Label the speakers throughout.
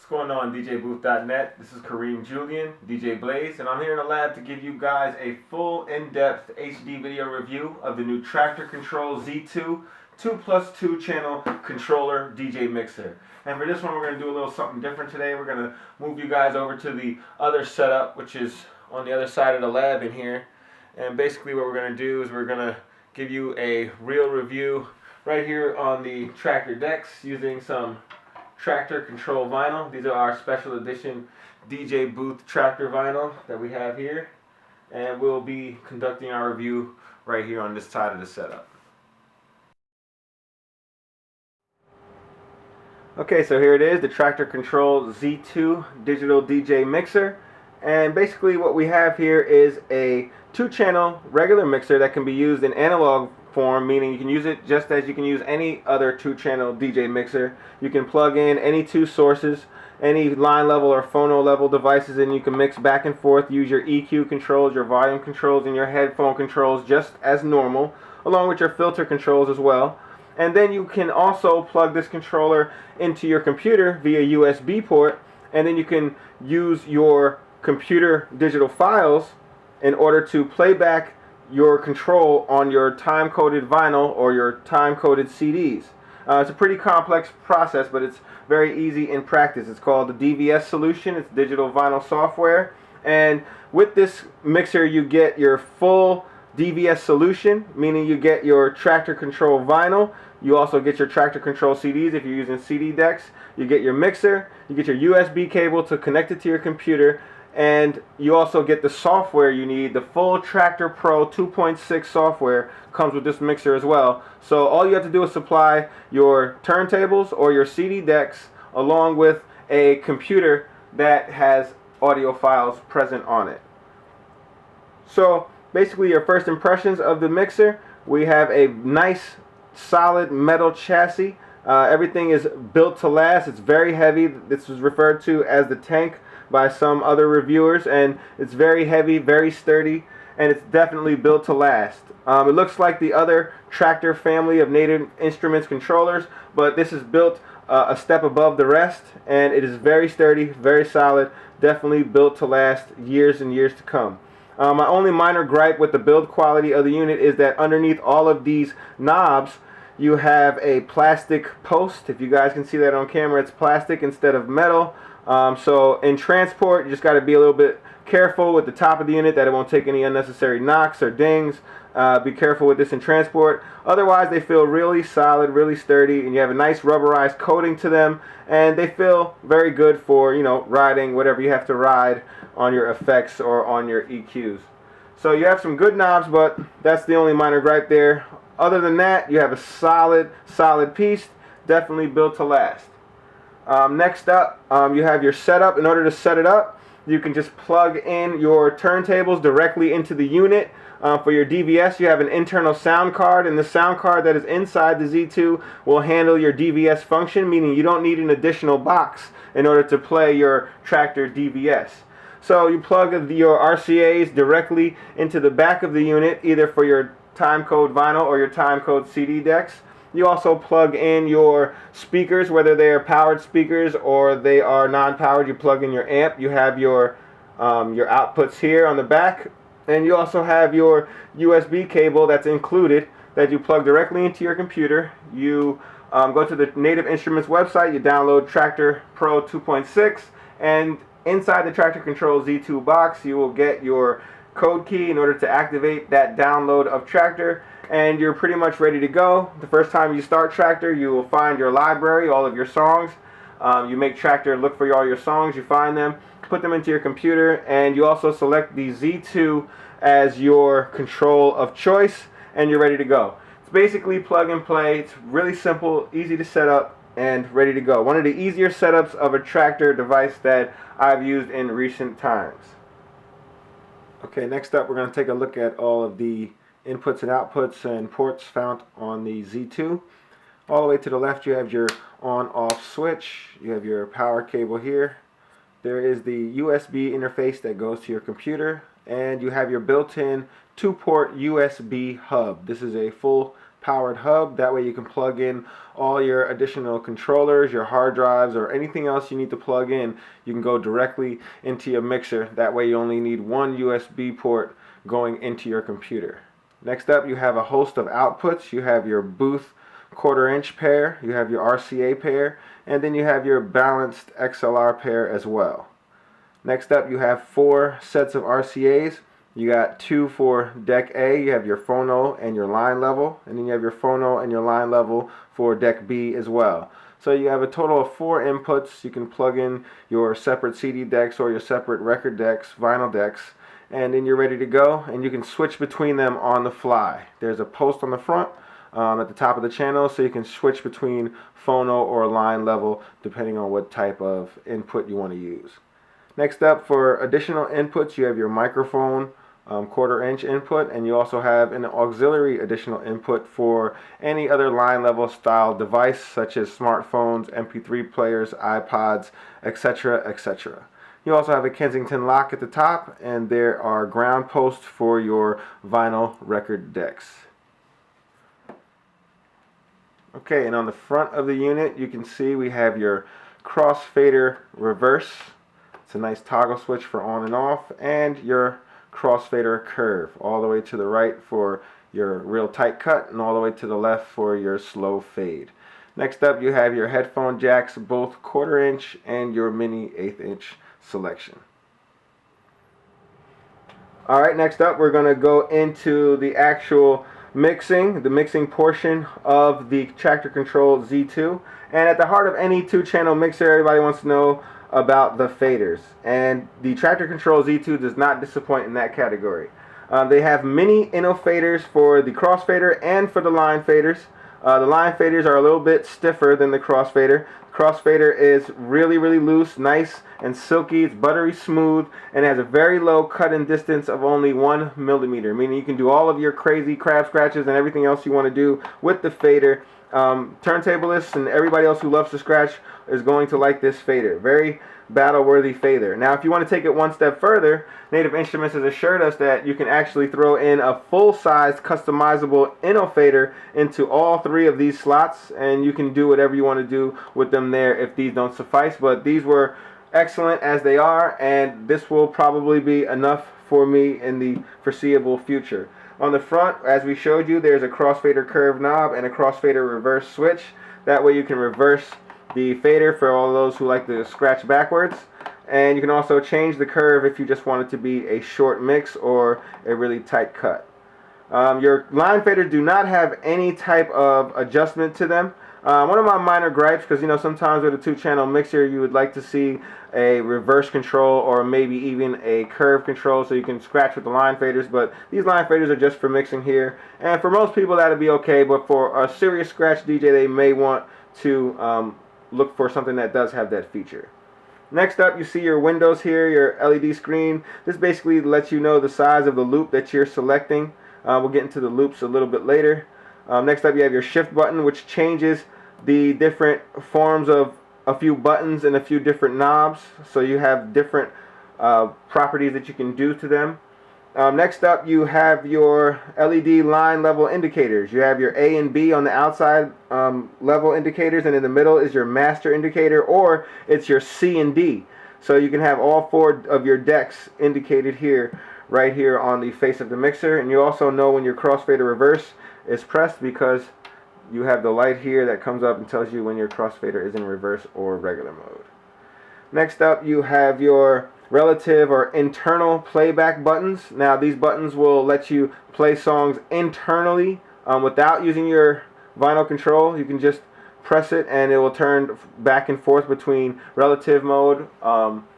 Speaker 1: What's going on, DJBooth.net? This is Kareem Julian, DJ Blaze, and I'm here in the lab to give you guys a full, in-depth HD video review of the new Traktor Kontrol Z2 2+2 channel controller DJ mixer. And for this one, we're going to do a little something different today. We're going to move you guys over to the other setup, which is on the other side of the lab in here. And basically what we're going to do is we're going to give you a real review right here on the Traktor decks using some Traktor Kontrol vinyl. These are our special edition DJ Booth Traktor vinyl that we have here, and we'll be conducting our review right here on this side of the setup. Okay, so here it is, the Traktor Kontrol Z2 digital DJ mixer, and basically what we have here is a 2-channel regular mixer that can be used in analog form, meaning you can use it just as you can use any other 2-channel DJ mixer. You can plug in any 2 sources, any line level or phono level devices, and you can mix back and forth, use your EQ controls, your volume controls, and your headphone controls just as normal, along with your filter controls as well. And then you can also plug this controller into your computer via USB port, and then you can use your computer digital files in order to play back your control on your time-coded vinyl or your time-coded CDs. It's a pretty complex process, but it's very easy in practice. It's called the DVS solution. It's digital vinyl software, and with this mixer you get your full DVS solution, meaning you get your Traktor Kontrol vinyl. You also get your Traktor Kontrol CDs if you're using CD decks. You get your mixer, you get your USB cable to connect it to your computer, and you also get the software you need. The full Traktor Pro 2.6 software comes with this mixer as well. So all you have to do is supply your turntables or your CD decks along with a computer that has audio files present on it. So basically your first impressions of the mixer: we have a nice solid metal chassis. Everything is built to last. It's very heavy. This is referred to as the tank by some other reviewers, and it's very heavy, very sturdy, and it's definitely built to last. It looks like the other Traktor family of Native Instruments controllers, but this is built a step above the rest, and it is very sturdy, very solid, definitely built to last years and years to come. My only minor gripe with the build quality of the unit is that underneath all of these knobs you have a plastic post. If you guys can see that on camera, it's plastic instead of metal. So in transport, you just got to be a little bit careful with the top of the unit that it won't take any unnecessary knocks or dings. Be careful with this in transport. Otherwise, they feel really solid, really sturdy, and you have a nice rubberized coating to them, and they feel very good for, you know, riding whatever you have to ride on your effects or on your EQs. So you have some good knobs, but that's the only minor gripe there. Other than that, you have a solid piece, definitely built to last. Next up, you have your setup. In order to set it up, you can just plug in your turntables directly into the unit. For your DVS, you have an internal sound card, and the sound card that is inside the Z2 will handle your DVS function, meaning you don't need an additional box in order to play your Traktor DVS. So you plug your RCAs directly into the back of the unit, either for your timecode vinyl or your timecode CD decks. You also plug in your speakers, whether they are powered speakers or they are non-powered. You plug in your amp. You have your outputs here on the back, and you also have your USB cable that's included that you plug directly into your computer. You go to the Native Instruments website, you download Traktor Pro 2.6, and inside the Traktor Kontrol Z2 box you will get your code key in order to activate that download of Traktor, and you're pretty much ready to go. The first time you start Traktor, you will find your library, all of your songs. You make Traktor look for all your songs, you find them, put them into your computer, and you also select the Z2 as your control of choice, and you're ready to go. It's basically plug and play. It's really simple, easy to set up, and ready to go. One of the easier setups of a Traktor device that I've used in recent times. Okay, next up we're going to take a look at all of the inputs and outputs and ports found on the Z2. All the way to the left you have your on-off switch, you have your power cable here, there is the USB interface that goes to your computer, and you have your built-in 2-port USB hub. This is a full powered hub. That way you can plug in all your additional controllers, your hard drives, or anything else you need to plug in. You can go directly into your mixer. That way you only need one USB port going into your computer. Next up, you have a host of outputs. You have your booth 1/4 inch pair, you have your RCA pair, and then you have your balanced XLR pair as well. Next up, you have 4 sets of RCAs. You got 2 for deck A, you have your phono and your line level, and then you have your phono and your line level for deck B as well. So you have a total of 4 inputs. You can plug in your separate CD decks or your separate record decks, vinyl decks, and then you're ready to go, and you can switch between them on the fly. There's a post on the front at the top of the channel, so you can switch between phono or line level depending on what type of input you want to use. Next up, for additional inputs, you have your microphone 1/4 inch input, and you also have an auxiliary additional input for any other line level style device such as smartphones, MP3 players, iPods, etc., etc. You also have a Kensington lock at the top, and there are ground posts for your vinyl record decks. Okay, and on the front of the unit you can see we have your crossfader reverse. It's a nice toggle switch for on and off, and your crossfader curve all the way to the right for your real tight cut and all the way to the left for your slow fade. Next up, you have your headphone jacks, both 1/4 inch and your mini 1/8 inch selection. Alright, next up we're going to go into the actual the mixing portion of the Traktor Kontrol Z2. And at the heart of any 2-channel mixer, everybody wants to know about the faders, and the Traktor Kontrol Z2 does not disappoint in that category. They have mini inno faders for the crossfader and for the line faders. The line faders are a little bit stiffer than the crossfader. Crossfader is really loose, nice and silky. It's buttery smooth and has a very low cut-in distance of only 1 millimeter, meaning you can do all of your crazy crab scratches and everything else you want to do with the fader. Turntablists and everybody else who loves to scratch is going to like this fader. Very battle-worthy fader. Now, if you want to take it one step further, Native Instruments has assured us that you can actually throw in a full-size customizable inno fader into all 3 of these slots, and you can do whatever you want to do with them there if these don't suffice. But these were excellent as they are, and this will probably be enough for me in the foreseeable future. On the front, as we showed you, there's a crossfader curve knob and a crossfader reverse switch. That way you can reverse the fader for all those who like to scratch backwards. And you can also change the curve if you just want it to be a short mix or a really tight cut. Your line faders do not have any type of adjustment to them. One of my minor gripes, because sometimes with a 2-channel mixer you would like to see a reverse control or maybe even a curve control so you can scratch with the line faders, but these line faders are just for mixing here, and for most people that'll be okay, but for a serious scratch DJ they may want to look for something that does have that feature. Next up, you see your windows here, your LED screen. This basically lets you know the size of the loop that you're selecting. We'll get into the loops a little bit later. Next up, you have your shift button, which changes the different forms of a few buttons and a few different knobs, so you have different properties that you can do to them. Next up, you have your LED line level indicators. You have your A and B on the outside level indicators, and in the middle is your master indicator, or it's your C and D. So you can have all 4 of your decks indicated here, right here on the face of the mixer. And you also know when your crossfader reverse is pressed because you have the light here that comes up and tells you when your crossfader is in reverse or regular mode. Next up, you have your relative or internal playback buttons. Now, these buttons will let you play songs internally without using your vinyl control. You can just press it and it will turn back and forth between relative mode,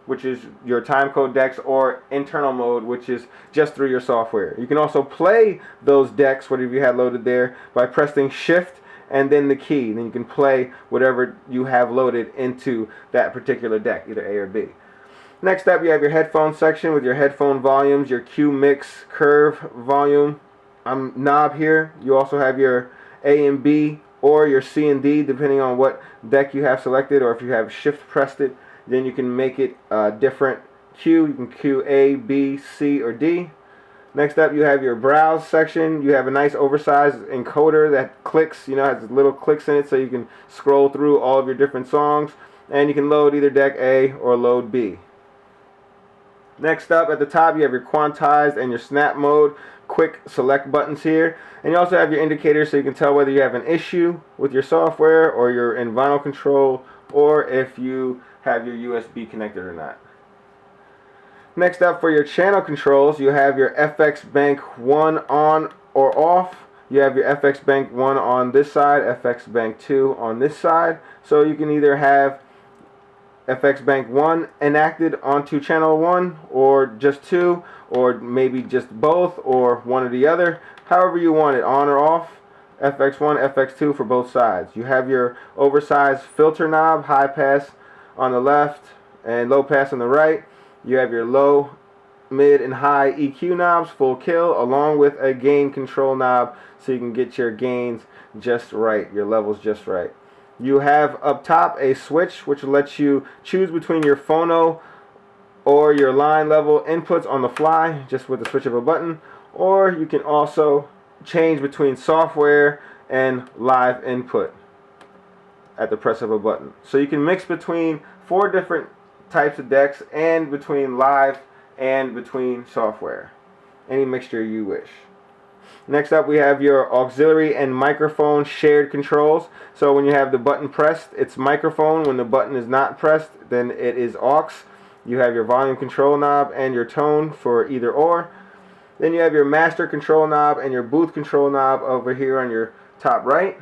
Speaker 1: which is your timecode decks, or internal mode, which is just through your software. You can also play those decks, whatever you had loaded there, by pressing shift and then the key. Then you can play whatever you have loaded into that particular deck, either A or B. Next up, you have your headphone section with your headphone volumes, your Q mix curve volume knob here. You also have your A and B or your C and D, depending on what deck you have selected, or if you have shift pressed it, then you can make it different Q. You can Q A, B, C, or D. Next up, you have your browse section. You have a nice oversized encoder that clicks, has little clicks in it, so you can scroll through all of your different songs, and you can load either deck A or load B. Next up, at the top, you have your quantized and your snap mode quick select buttons here, and you also have your indicators, so you can tell whether you have an issue with your software or you're in vinyl control, or if you have your USB connected or not. Next up, for your channel controls, you have your FX Bank 1 on or off. You have your FX Bank 1 on this side, FX Bank 2 on this side. So you can either have FX Bank 1 enacted onto channel 1, or just 2, or maybe just both, or one or the other. However you want it, on or off. FX1, FX2 for both sides. You have your oversized filter knob, high pass on the left and low pass on the right. You have your low, mid, and high EQ knobs, full kill, along with a gain control knob, so you can get your gains just right, your levels just right. You have up top a switch which lets you choose between your phono or your line level inputs on the fly, just with the switch of a button, or you can also change between software and live input at the press of a button. So you can mix between 4 different types of decks, and between live and between software. Any mixture you wish. Next up, we have your auxiliary and microphone shared controls. So when you have the button pressed, it's microphone. When the button is not pressed, then it is aux. You have your volume control knob and your tone for either or. Then you have your master control knob and your booth control knob over here on your top right.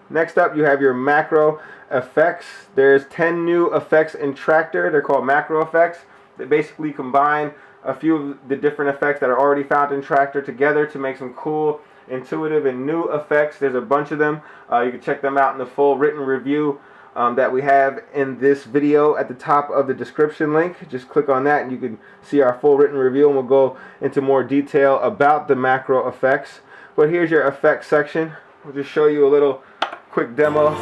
Speaker 1: Next up, you have your macro effects. There's 10 new effects in Traktor. They're called macro effects. They basically combine a few of the different effects that are already found in Traktor together to make some cool, intuitive, and new effects. There's a bunch of them. You can check them out in the full written review that we have in this video at the top of the description link. Just click on that and you can see our full written review, and we'll go into more detail about the macro effects. But here's your effects section. We'll just show you a little quick demo.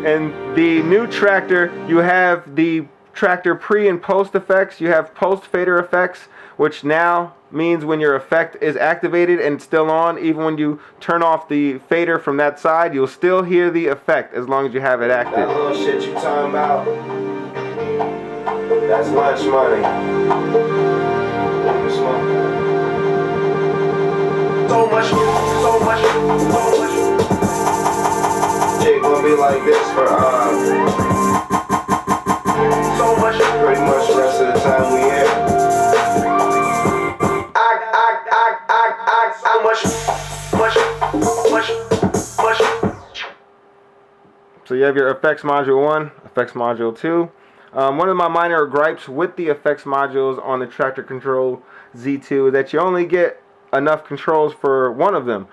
Speaker 1: And the new Traktor, you have the Traktor pre and post effects. You have post fader effects, which now means when your effect is activated and still on, even when you turn off the fader from that side, you'll still hear the effect as long as you have it active.
Speaker 2: That little shit you talking about, that's lunch money. So much. Shit gonna be like this for so much, pretty much the rest of the time we here.
Speaker 1: So you have your effects module 1, effects module 2. One of my minor gripes with the effects modules on the Traktor Kontrol Z2 is that you only get enough controls for one of them.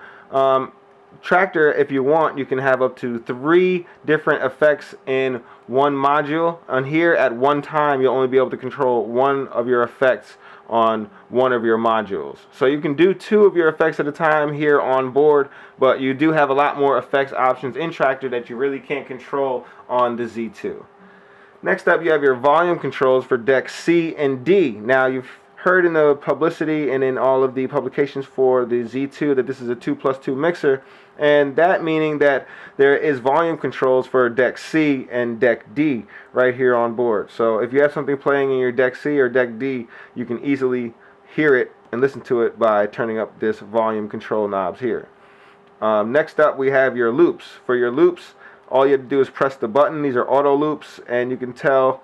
Speaker 1: Traktor, if you want, you can have up to 3 different effects in one module. On here, at one time, you'll only be able to control one of your effects on one of your modules. So you can do 2 of your effects at a time here on board, but you do have a lot more effects options in Traktor that you really can't control on the Z2. Next up, you have your volume controls for deck C and D. Now, you've heard in the publicity and in all of the publications for the Z2 that this is a 2+2 mixer, and that meaning that there is volume controls for deck C and deck D right here on board. So if you have something playing in your deck C or deck D, you can easily hear it and listen to it by turning up this volume control knobs here. Next up, we have your loops. For your loops, all you have to do is press the button. These are auto loops, and you can tell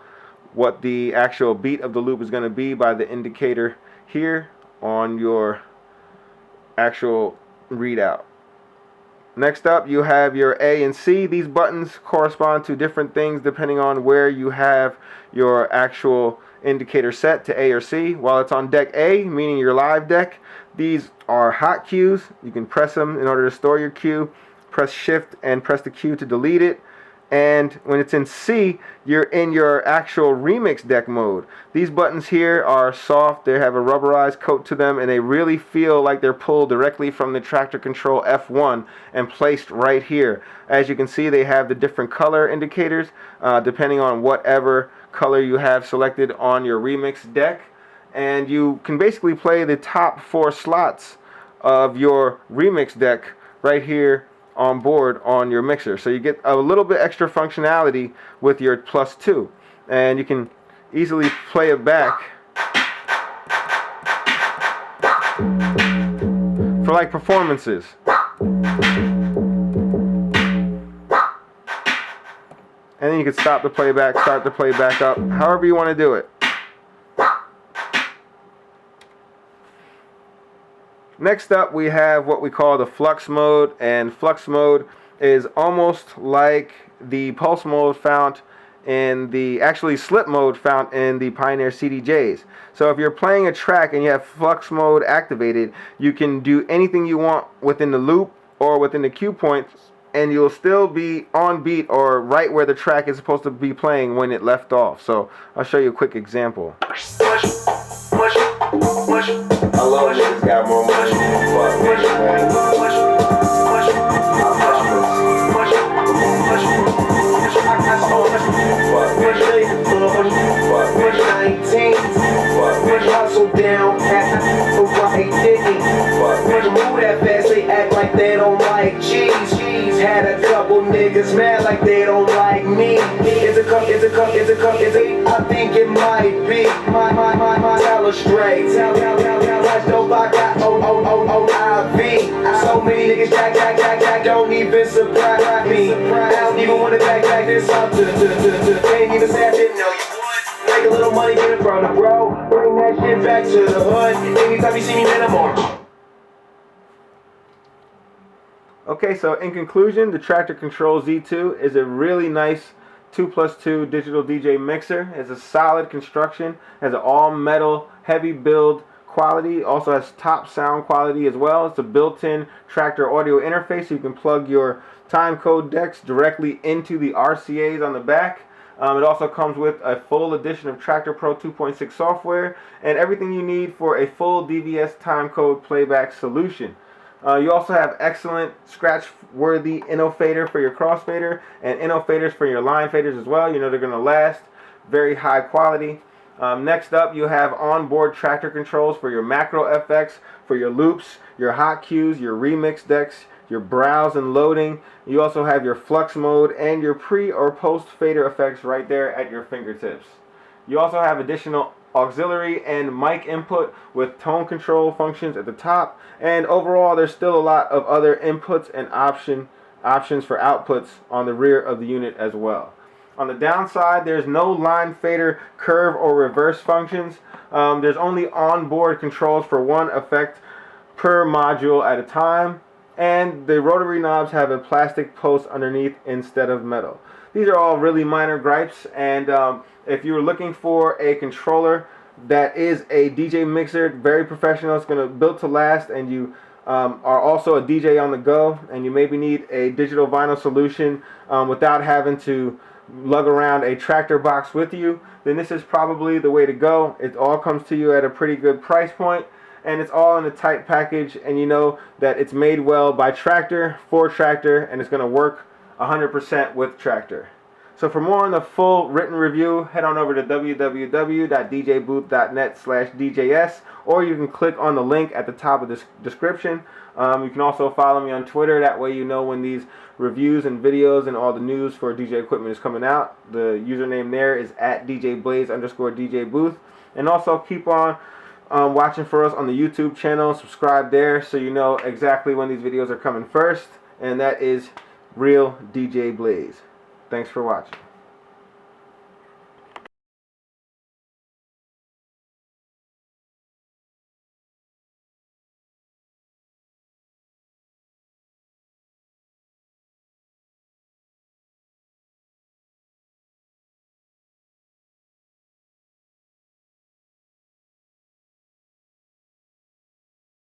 Speaker 1: what the actual beat of the loop is going to be by the indicator here on your actual readout. Next up, you have your A and C. These buttons correspond to different things depending on where you have your actual indicator set to A or C. While it's on deck A, meaning your live deck, these are hot cues. You can press them in order to store your cue. Press shift and press the cue to delete it. And when it's in C, you're in your actual remix deck mode. These buttons here are soft, they have a rubberized coat to them, and they really feel like they're pulled directly from the Traktor Kontrol F1 and placed right here. As you can see, they have the different color indicators depending on whatever color you have selected on your remix deck. and you can basically play the top 4 slots of your remix deck right here on board on your mixer. So you get a little bit extra functionality with your +2, and you can easily play it back for like performances. And then you can stop the playback, start the playback up, however you want to do it. Next up, we have what we call the Flux Mode, and Flux Mode is almost like the Pulse Mode found in the, actually Slip Mode found in the Pioneer CDJs. So if you're playing a track and you have Flux Mode activated, you can do anything you want within the loop or within the cue points, and you'll still be on beat or right where the track is supposed to be playing when it left off. So I'll show you a quick example.
Speaker 2: I love niggas got more money than fuck niggas, man. Hustle down, right digging. Move that fast, they act like they don't like cheese. Had a couple niggas mad like they don't like me. Is a I think it might be my tell her straight. Tell no I got IV. So many niggas jack don't even surprise me. I don't even wanna back this up to can't even say I didn't know you would. Make a little money, get it from the bro. Bring that shit back to the hood. Anytime you see me, man, I'm on.
Speaker 1: Okay, so in conclusion, the Traktor Kontrol Z2 is a really nice 2+2 digital DJ mixer. It's a solid construction, has an all-metal, heavy build quality, also has top sound quality as well. It's a built-in Traktor audio interface, so you can plug your timecode decks directly into the RCAs on the back. It also comes with a full edition of Traktor Pro 2.6 software and everything you need for a full DVS timecode playback solution. You also have excellent scratch-worthy inno-fader for your crossfader and inno-faders for your line faders as well. You know they're going to last. Very high quality. Next up, you have onboard Traktor controls for your macro FX, for your loops, your hot cues, your remix decks, your browse and loading. You also have your Flux Mode and your pre or post fader effects right there at your fingertips. You also have additional auxiliary and mic input with tone control functions at the top, and overall there's still a lot of other inputs and options for outputs on the rear of the unit as well. On the downside, there's no line fader curve or reverse functions. There's only onboard controls for one effect per module at a time, and the rotary knobs have a plastic post underneath instead of metal. These are all really minor gripes, and if you're looking for a controller that is a DJ mixer, very professional, it's going to built to last, and you are also a DJ on the go, and you maybe need a digital vinyl solution without having to lug around a Traktor box with you, then this is probably the way to go. It all comes to you at a pretty good price point, and it's all in a tight package, and you know that it's made well by Traktor, for Traktor, and it's going to work 100% with Traktor. So for more on the full written review, head on over to www.djbooth.net/DJS, or you can click on the link at the top of this description. You can also follow me on Twitter. That way you know when these reviews and videos and all the news for DJ equipment is coming out. The username there is @DJBlaze_DJBooth. And also keep on watching for us on the YouTube channel. Subscribe there so you know exactly when these videos are coming first. And that is Real DJ Blaze. Thanks for watching.